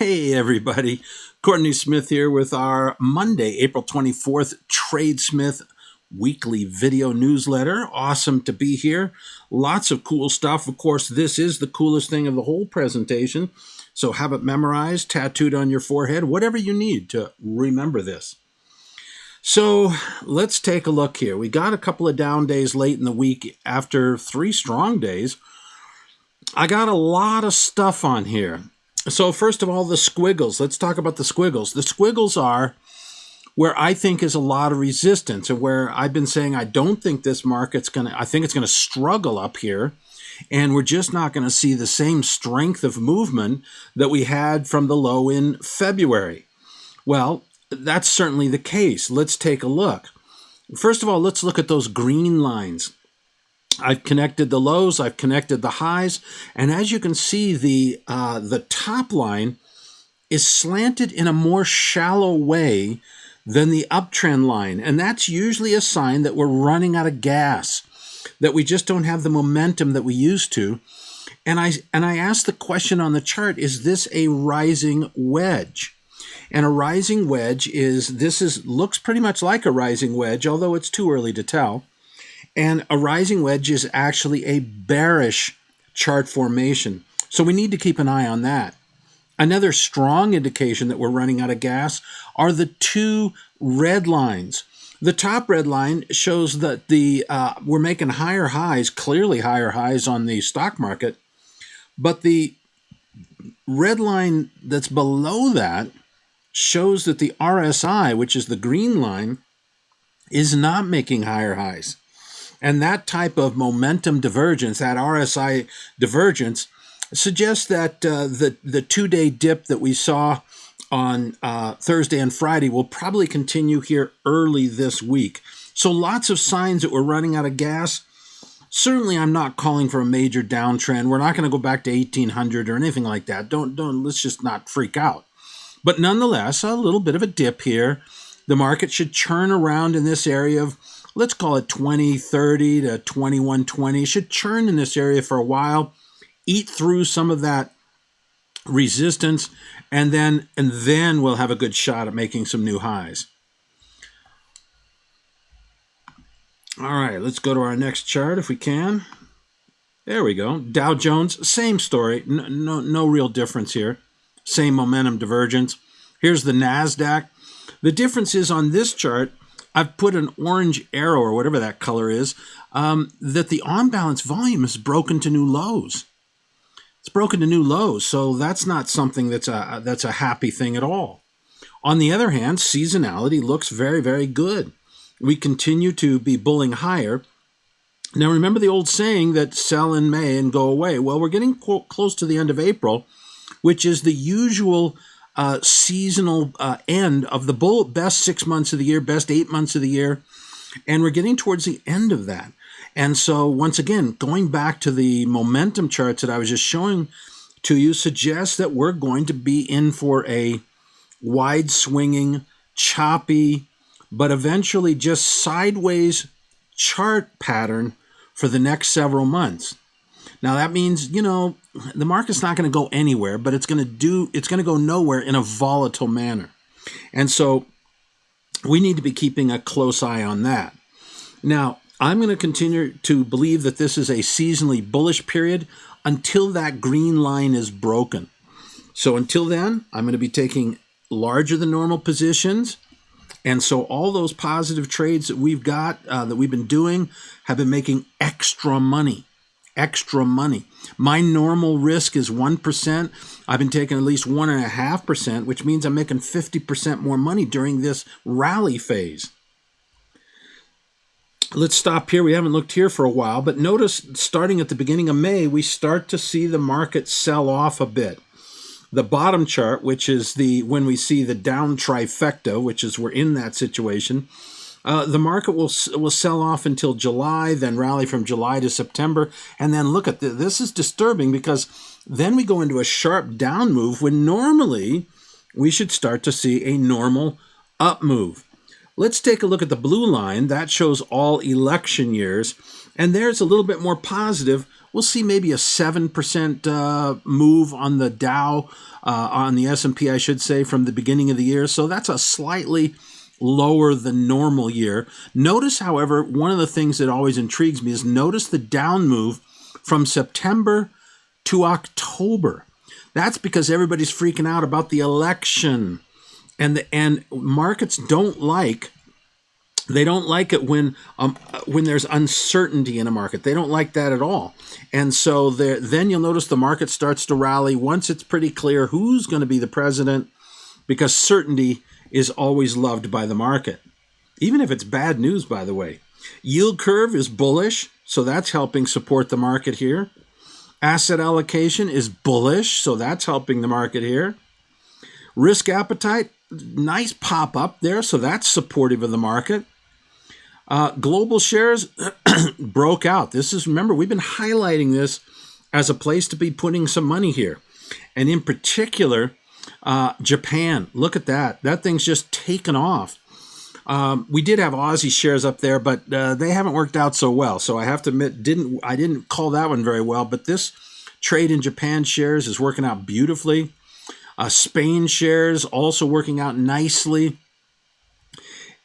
Hey everybody, Courtney Smith here with our Monday, April 24th TradeSmith weekly video newsletter. Awesome to be here. Lots of cool stuff. Of course, this is the coolest thing of the whole presentation. So have it memorized, tattooed on your forehead, whatever you need to remember this. So let's take a look here. We got a couple of down days late in the week after 3 strong days. I got a lot of stuff on here. So first of all, the squiggles. Let's talk about the squiggles. The squiggles are where I think is a lot of resistance, and where I've been saying I don't think this market's I think it's going to struggle up here, and we're just not going to see the same strength of movement that we had from the low in February. Well, that's certainly the case. Let's take a look. First of all, let's look at those green lines. I've connected the lows, I've connected the highs, and as you can see, the top line is slanted in a more shallow way than the uptrend line, and that's usually a sign that we're running out of gas, that we just don't have the momentum that we used to. And I asked the question on the chart, is this a rising wedge? And a rising wedge looks pretty much like a rising wedge, although it's too early to tell. And a rising wedge is actually a bearish chart formation. So we need to keep an eye on that. Another strong indication that we're running out of gas are the 2 red lines. The top red line shows that we're making higher highs, clearly higher highs on the stock market. But the red line that's below that shows that the RSI, which is the green line, is not making higher highs. And that type of momentum divergence, that RSI divergence, suggests that the 2-day dip that we saw on Thursday and Friday will probably continue here early this week. So lots of signs that we're running out of gas. Certainly, I'm not calling for a major downtrend. We're not going to go back to 1800 or anything like that. Let's just not freak out. But nonetheless, a little bit of a dip here. The market should churn around in this area of, let's call it 2030 to 2120. Should churn in this area for a while, eat through some of that resistance, and then we'll have a good shot at making some new highs. All right, let's go to our next chart if we can. There we go. Dow Jones, same story. No real difference here. Same momentum divergence. Here's the NASDAQ. The difference is on this chart, I've put an orange arrow or whatever that color is, that the on-balance volume is broken to new lows. It's broken to new lows, so that's not something that's a happy thing at all. On the other hand, seasonality looks very, very good. We continue to be bulling higher. Now remember the old saying that sell in May and go away. Well, we're getting close to the end of April, which is the usual seasonal end of the best 6 months of the year, best 8 months of the year, and we're getting towards the end of that. And so once again, going back to the momentum charts that I was just showing to you, suggests that we're going to be in for a wide swinging, choppy, but eventually just sideways chart pattern for the next several months. Now that means, the market's not going to go anywhere, but it's going to go nowhere in a volatile manner. And so we need to be keeping a close eye on that. Now, I'm going to continue to believe that this is a seasonally bullish period until that green line is broken. So until then, I'm going to be taking larger than normal positions. And so all those positive trades that we've got, that we've been doing, have been making extra money. My normal risk is 1%. I've been taking at least 1.5%, which means I'm making 50% more money during this rally phase. Let's stop here. We haven't looked here for a while, but notice starting at the beginning of May, we start to see the market sell off a bit. The bottom chart, which is when we see the down trifecta, which is we're in that situation, the market will sell off until July, then rally from July to September, and then look at this is disturbing because then we go into a sharp down move when normally we should start to see a normal up move. Let's take a look at the blue line. That shows all election years, and there's a little bit more positive We'll see maybe a 7% move on the Dow, on the S&P, I should say, from the beginning of the year. So that's a slightly lower than normal year. Notice, however, one of the things that always intrigues me is notice the down move from September to October. That's because everybody's freaking out about the election, and markets don't like it when there's uncertainty in a market. They don't like that at all. And so then you'll notice the market starts to rally once it's pretty clear who's going to be the president, because certainty is always loved by the market, even if it's bad news, by the way. Yield curve is bullish, so that's helping support the market here. Asset allocation is bullish, so that's helping the market here. Risk appetite, nice pop up there, so that's supportive of the market. Global shares broke out. Remember, we've been highlighting this as a place to be putting some money here. And in particular, Japan, look at that. That thing's just taken off. We did have Aussie shares up there, but they haven't worked out so well. So I have to admit, I didn't call that one very well. But this trade in Japan shares is working out beautifully. Spain shares also working out nicely.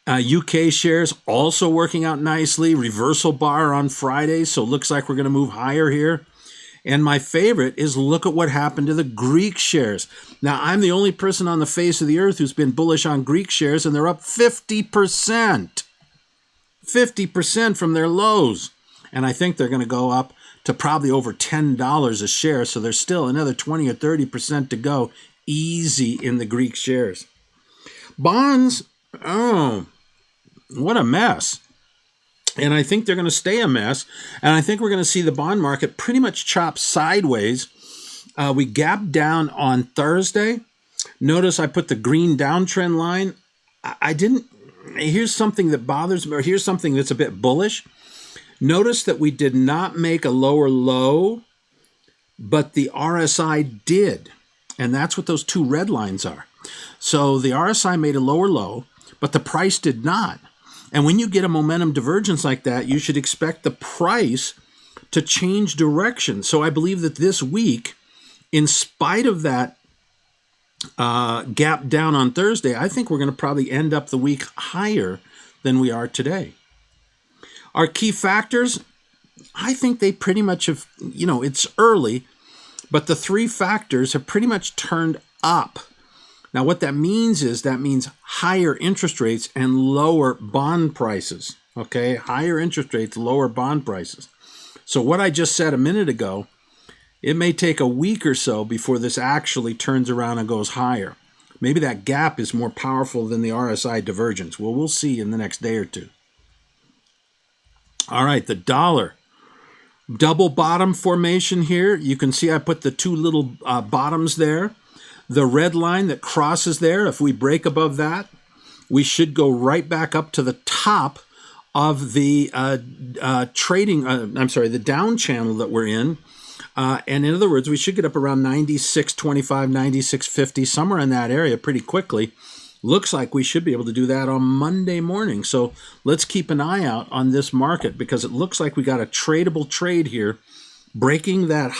UK shares also working out nicely. Reversal bar on Friday, so it looks like we're going to move higher here. And my favorite is look at what happened to the Greek shares. Now, I'm the only person on the face of the earth who's been bullish on Greek shares, and they're up 50%. 50% from their lows. And I think they're going to go up to probably over $10 a share, so there's still another 20 or 30% to go easy in the Greek shares. Bonds, what a mess. And I think they're going to stay a mess. And I think we're going to see the bond market pretty much chop sideways. We gapped down on Thursday. Notice I put the green downtrend line. Here's something that bothers me, or here's something that's a bit bullish. Notice that we did not make a lower low, but the RSI did. And that's what those two red lines are. So the RSI made a lower low, but the price did not. And when you get a momentum divergence like that, you should expect the price to change direction. So I believe that this week, in spite of that gap down on Thursday, I think we're going to probably end up the week higher than we are today. Our key factors, I think they pretty much have, it's early, but the three factors have pretty much turned up. Now, what that means is higher interest rates and lower bond prices, okay? Higher interest rates, lower bond prices. So what I just said a minute ago, it may take a week or so before this actually turns around and goes higher. Maybe that gap is more powerful than the RSI divergence. Well, we'll see in the next day or two. All right, the dollar. Double bottom formation here. You can see I put the two little bottoms there. The red line that crosses there, if we break above that, we should go right back up to the top of the the down channel that we're in. And in other words, we should get up around 96.25, 96.50, somewhere in that area pretty quickly. Looks like we should be able to do that on Monday morning. So let's keep an eye out on this market, because it looks like we got a tradable trade here, breaking that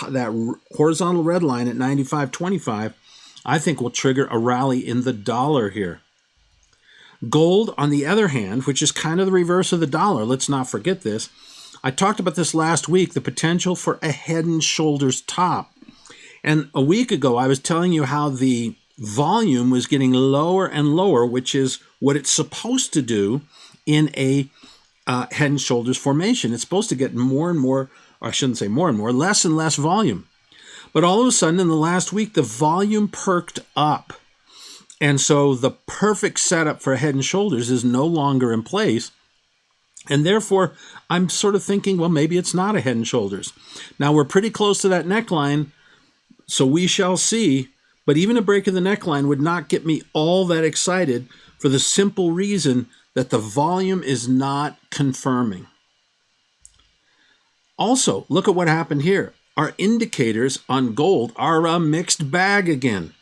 horizontal red line at 95.25. I think will trigger a rally in the dollar here. Gold, on the other hand, which is kind of the reverse of the dollar, let's not forget this. I talked about this last week, the potential for a head and shoulders top. And a week ago, I was telling you how the volume was getting lower and lower, which is what it's supposed to do in a head and shoulders formation. It's supposed to get more and more, or I shouldn't say more and more, less and less volume. But all of a sudden, in the last week, the volume perked up. And so the perfect setup for head and shoulders is no longer in place. And therefore, I'm sort of thinking, well, maybe it's not a head and shoulders. Now, we're pretty close to that neckline, so we shall see. But even a break of the neckline would not get me all that excited, for the simple reason that the volume is not confirming. Also, look at what happened here. Our indicators on gold are a mixed bag again.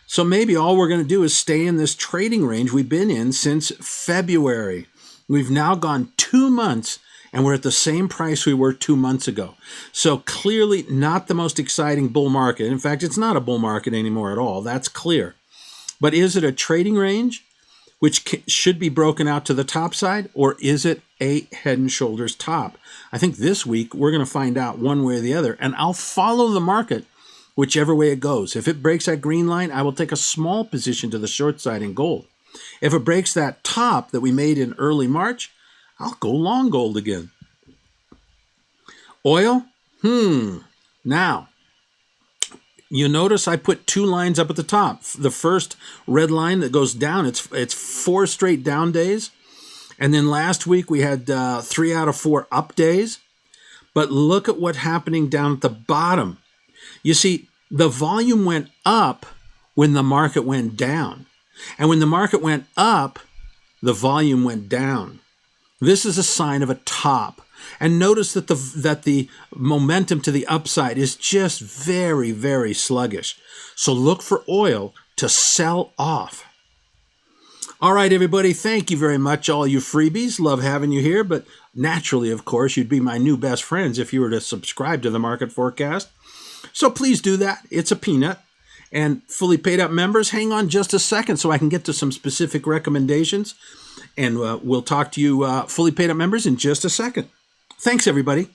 So maybe all we're going to do is stay in this trading range we've been in since February. We've now gone 2 months and we're at the same price we were 2 months ago. So clearly not the most exciting bull market. In fact, it's not a bull market anymore at all. That's clear. But is it a trading range which should be broken out to the top side, or is it a head and shoulders top? I think this week we're going to find out one way or the other, and I'll follow the market whichever way it goes. If it breaks that green line, I will take a small position to the short side in gold. If it breaks that top that we made in early March, I'll go long gold again. Oil? Now, you notice I put 2 lines up at the top. The first red line that goes down, it's 4 straight down days. And then last week we had 3 out of 4 up days. But look at what's happening down at the bottom. You see, the volume went up when the market went down. And when the market went up, the volume went down. This is a sign of a top. And notice that the momentum to the upside is just very, very sluggish. So look for oil to sell off. All right, everybody, thank you very much, all you freebies. Love having you here. But naturally, of course, you'd be my new best friends if you were to subscribe to the Market Forecast. So please do that. It's a peanut. And fully paid up members, hang on just a second so I can get to some specific recommendations. And we'll talk to you fully paid up members in just a second. Thanks, everybody.